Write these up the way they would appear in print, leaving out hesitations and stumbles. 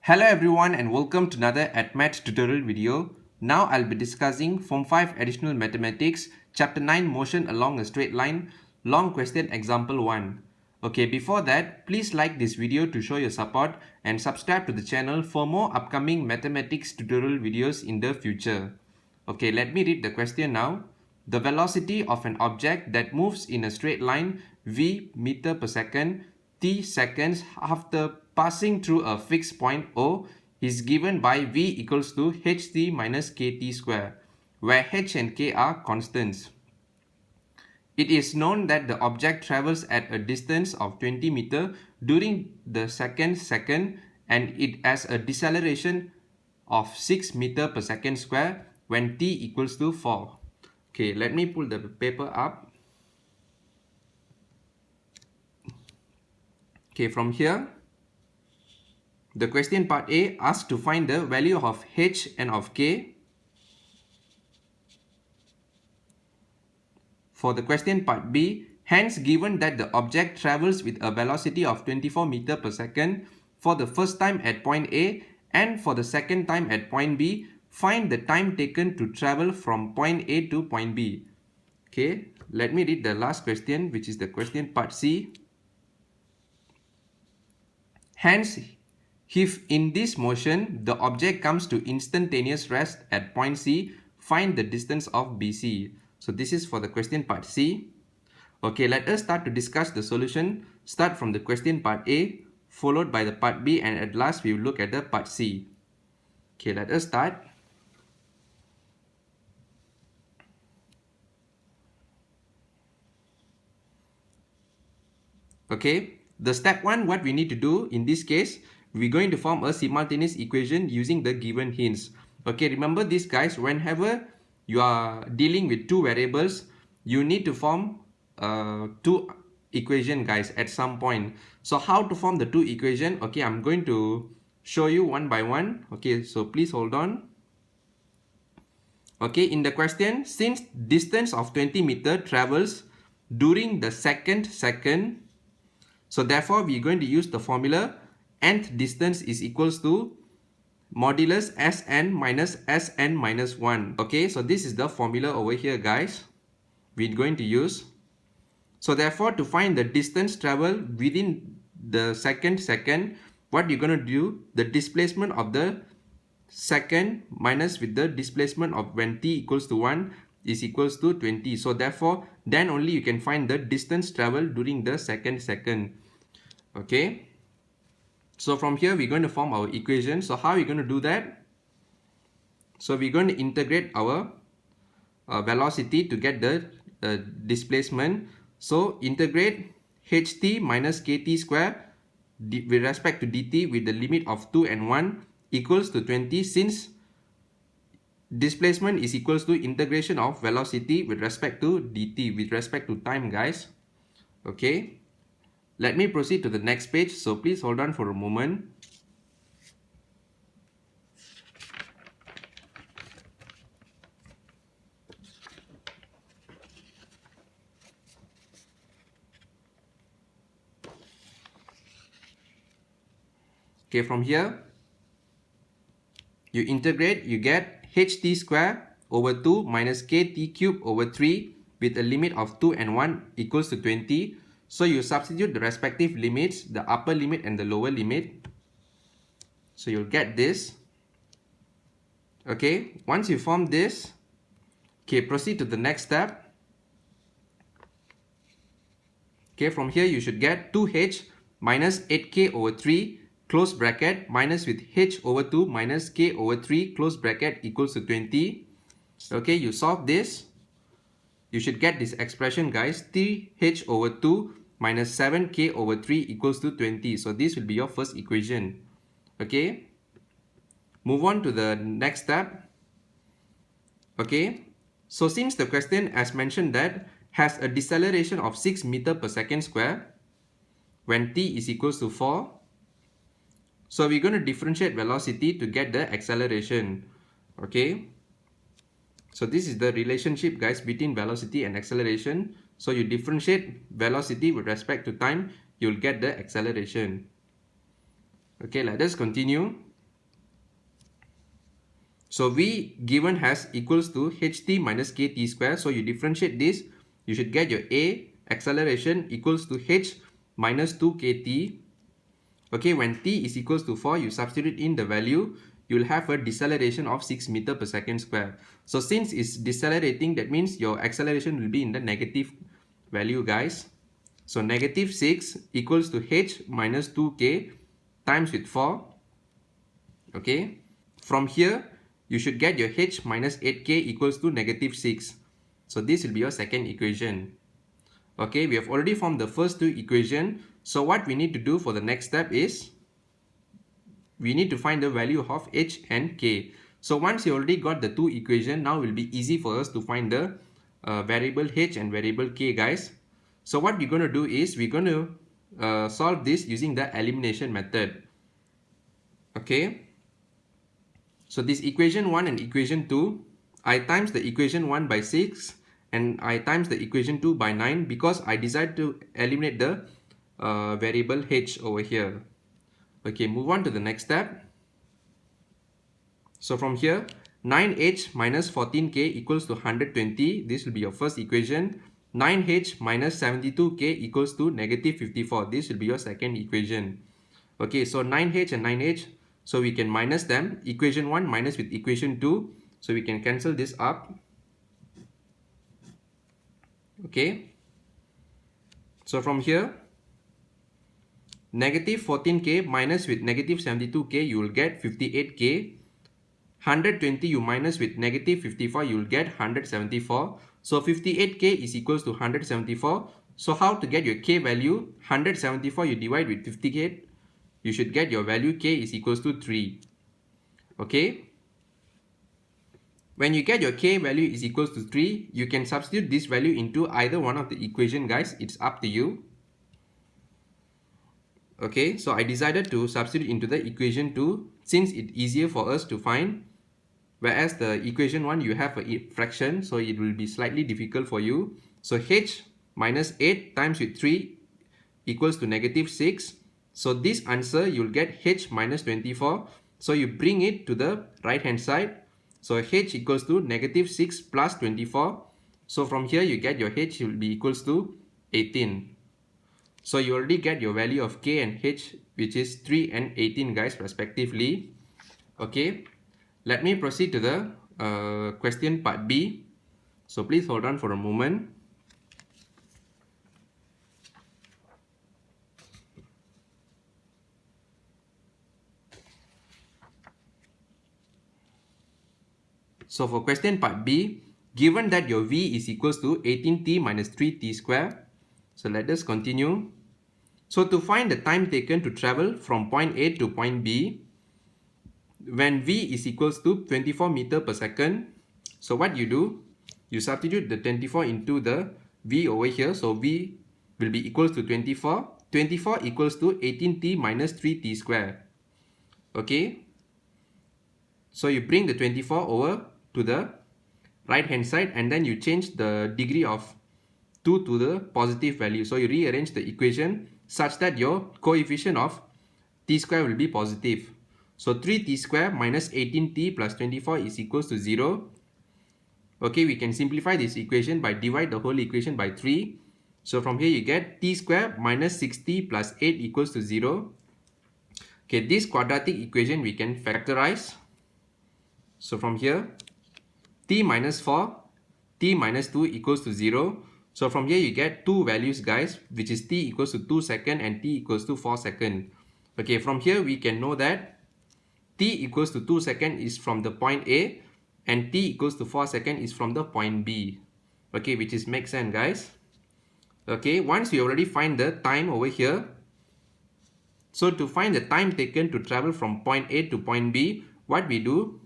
Hello everyone and welcome to another AtMat tutorial video. Now I'll be discussing Form 5 Additional Mathematics, Chapter 9 Motion Along a Straight Line, Long Question Example 1. Okay, before that, please like this video to show your support and subscribe to the channel for more upcoming mathematics tutorial videos in the future. Okay, let me read the question now. The velocity of an object that moves in a straight line v meter per second t seconds after passing through a fixed point O is given by v equals to ht minus kt square, where h and k are constants. It is known that the object travels at a distance of 20 meter during the second and it has a deceleration of 6 meter per second square when t equals to 4. Okay, let me pull the paper up. Okay, from here, the question part A asks to find the value of h and of k. For the question part B, hence given that the object travels with a velocity of 24 meter per second for the first time at point A and for the second time at point B, find the time taken to travel from point A to point B. Okay, let me read the last question, which is the question part C. Hence, if in this motion the object comes to instantaneous rest at point C, find the distance of BC. So this is for the question part C. Okay, let us start to discuss the solution. Start from the question part A, followed by the part B, and at last we will look at the part C. Okay, let us start. Okay, the step 1, what we need to do in this case, we're going to form a simultaneous equation using the given hints. Okay, remember this guys, whenever you are dealing with two variables, you need to form two equation guys at some point. So how to form the two equation? Okay, I'm going to show you one by one. Okay, so please hold on. Okay, in the question, since distance of 20 meter travels during the second, so therefore we're going to use the formula nth distance is equals to modulus Sn minus 1. Okay, so this is the formula over here guys we're going to use. So therefore to find the distance traveled within the second, what you're going to do, the displacement of the second minus with the displacement of when t equals to 1 is equals to 20. So therefore then only you can find the distance traveled during the second. Okay, so from here we're going to form our equation. So how are we going to do that? So we're going to integrate our velocity to get the displacement. So integrate ht minus kt square with respect to dt with the limit of 2 and 1 equals to 20, since displacement is equals to integration of velocity with respect to dt with respect to time guys. Okay, let me proceed to the next page, so please hold on for a moment. Okay, from here you integrate, you get ht square over 2 minus kt cube over 3 with a limit of 2 and 1 equals to 20. So you substitute the respective limits, the upper limit and the lower limit. So you'll get this. Okay, once you form this, okay, proceed to the next step. Okay, from here you should get 2h minus 8k over 3 close bracket minus with h over 2 minus k over 3 close bracket equals to 20. Okay, you solve this. You should get this expression guys, 3h over 2 minus 7k over 3 equals to 20. So this will be your first equation. Okay, move on to the next step. Okay, so since the question as mentioned that has a deceleration of 6 meter per second square when t is equals to 4, so we're going to differentiate velocity to get the acceleration. Okay, so this is the relationship guys between velocity and acceleration. So you differentiate velocity with respect to time, you'll get the acceleration. Okay, let us continue. So v given has equals to ht minus kt square. So you differentiate this, you should get your a acceleration equals to h minus 2 kt. Okay, when t is equals to 4, you substitute in the value, you will have a deceleration of 6 meter per second square. So since it's decelerating, that means your acceleration will be in the negative value, guys. So negative 6 equals to h minus 2k times with 4. Okay, from here you should get your h minus 8k equals to negative 6. So this will be your second equation. Okay, we have already formed the first two equations. So what we need to do for the next step is we need to find the value of h and k. So once you already got the two equations, now it will be easy for us to find the variable h and variable k, guys. So what we're going to do is we're going to solve this using the elimination method. Okay, so this equation 1 and equation 2, I times the equation 1 by 6 and I times the equation 2 by 9 because I decided to eliminate the variable h over here. Okay, move on to the next step. So from here, 9h minus 14k equals to 120. This will be your first equation. 9h minus 72k equals to negative 54. This will be your second equation. Okay, so 9h and 9h, so we can minus them. Equation 1 minus with equation 2. So we can cancel this up. Okay. So from here, negative 14k minus with negative 72k, you will get 58k. 120 you minus with negative 54, you will get 174. So 58k is equals to 174. So how to get your k value? 174 you divide with 58, you should get your value k is equals to 3. Okay. When you get your k value is equals to 3, you can substitute this value into either one of the equation, guys. It's up to you. Okay, so I decided to substitute into the equation 2 since it's easier for us to find. Whereas the equation 1, you have a fraction, so it will be slightly difficult for you. So h minus 8 times with 3 equals to negative 6. So this answer, you'll get h minus 24. So you bring it to the right hand side. So h equals to negative 6 plus 24. So from here, you get your h will be equals to 18. So you already get your value of k and h, which is 3 and 18, guys, respectively. Okay. Let me proceed to the question part B. So please hold on for a moment. So for question part B, given that your V is equals to 18t minus 3t square. So let us continue. So to find the time taken to travel from point A to point B, when V is equals to 24 meter per second, so what you do, you substitute the 24 into the V over here. So V will be equals to 24. 24 equals to 18t minus 3t square. Okay. So you bring the 24 over to the right hand side and then you change the degree of 2 to the positive value. So you rearrange the equation such that your coefficient of t square will be positive. So 3t square minus 18t plus 24 is equals to 0. Okay, we can simplify this equation by divide the whole equation by 3. So from here you get t square minus 6t plus 8 equals to 0. Okay, this quadratic equation we can factorize. So from here, t minus 4, t minus 2 equals to 0. So from here you get two values, guys, which is t equals to 2 second and t equals to 4 second. Okay, from here we can know that t equals to 2 second is from the point A and t equals to 4 second is from the point B. Okay, which is makes sense, guys. Okay, once we already find the time over here, so to find the time taken to travel from point A to point B, what we do,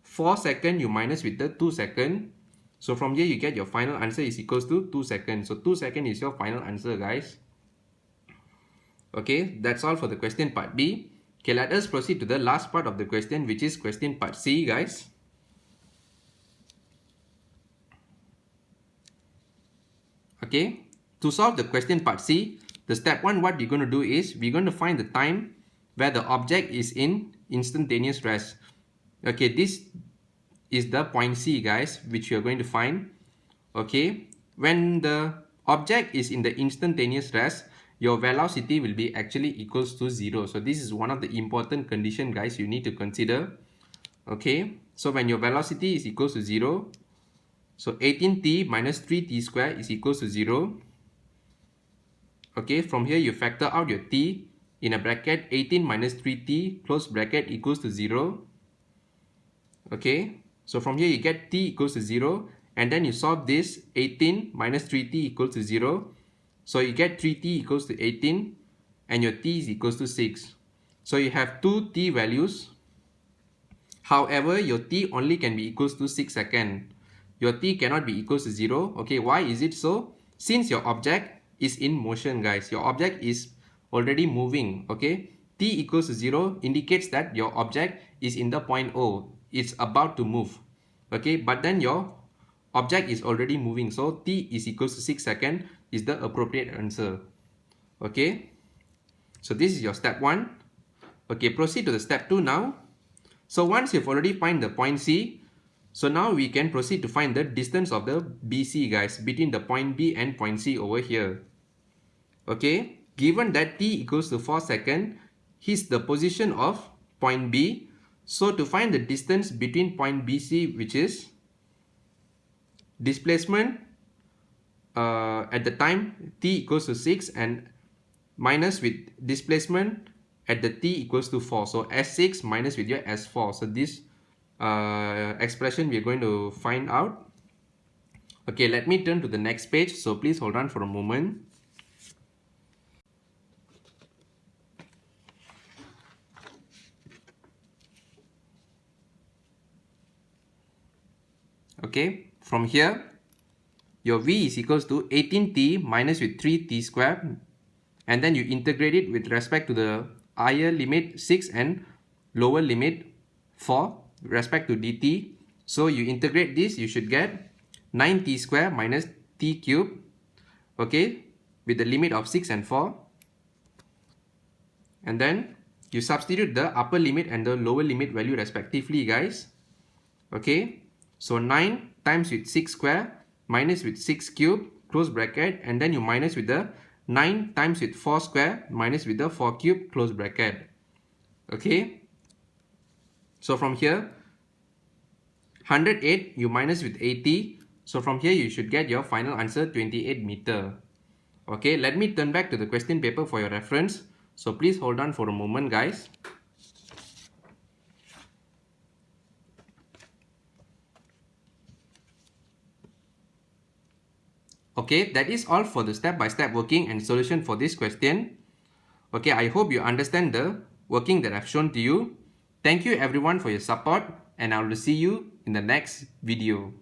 4 second you minus with the 2 second. So from here you get your final answer is equals to 2 seconds. So 2 seconds is your final answer, guys. Okay, that's all for the question part B. Okay, let us proceed to the last part of the question, which is question part C, guys. Okay, to solve the question part C, the step 1, what we're going to do is we're going to find the time where the object is in instantaneous rest. Okay, this is the point C, guys, which you are going to find. Okay, when the object is in the instantaneous rest, your velocity will be actually equals to 0. So this is one of the important condition, guys, you need to consider. Okay, so when your velocity is equals to 0, so 18t minus 3t square is equals to 0. Okay, from here you factor out your t in a bracket. 18 minus 3t close bracket equals to 0. Okay, so from here you get t equals to 0, and then you solve this. 18 minus 3t equals to 0. So you get 3t equals to 18, and your t is equals to 6. So you have two t values. However, your t only can be equals to 6 seconds. Your t cannot be equals to 0. Okay, why is it so? Since your object is in motion, guys. Your object is already moving. Okay, t equals to 0 indicates that your object is in the point O. It's about to move. Okay, but then your object is already moving. So t is equals to 6 seconds is the appropriate answer. Okay, so this is your step 1. Okay, proceed to the step 2 now. So once you've already find the point C, so now we can proceed to find the distance of the BC, guys, between the point B and point C over here. Okay, given that t equals to 4 seconds, here's the position of point B. So to find the distance between point BC, which is displacement at the time t equals to 6 and minus with displacement at the t equals to 4. So S6 minus with your S4. So this expression we are going to find out. Okay, let me turn to the next page. So please hold on for a moment. Okay, from here, your V is equals to 18t minus with 3t squared, and then you integrate it with respect to the higher limit 6 and lower limit 4 with respect to dt. So you integrate this, you should get 9t squared minus t cubed, okay, with the limit of 6 and 4. And then you substitute the upper limit and the lower limit value respectively, guys. Okay, so 9 times with 6 square minus with 6 cube close bracket, and then you minus with the 9 times with 4 square minus with the 4 cube close bracket. Okay, so from here 108 you minus with 80, so from here you should get your final answer 28 meter. Okay, let me turn back to the question paper for your reference. So please hold on for a moment, guys. Okay, that is all for the step-by-step working and solution for this question. Okay, I hope you understand the working that I've shown to you. Thank you everyone for your support, and I will see you in the next video.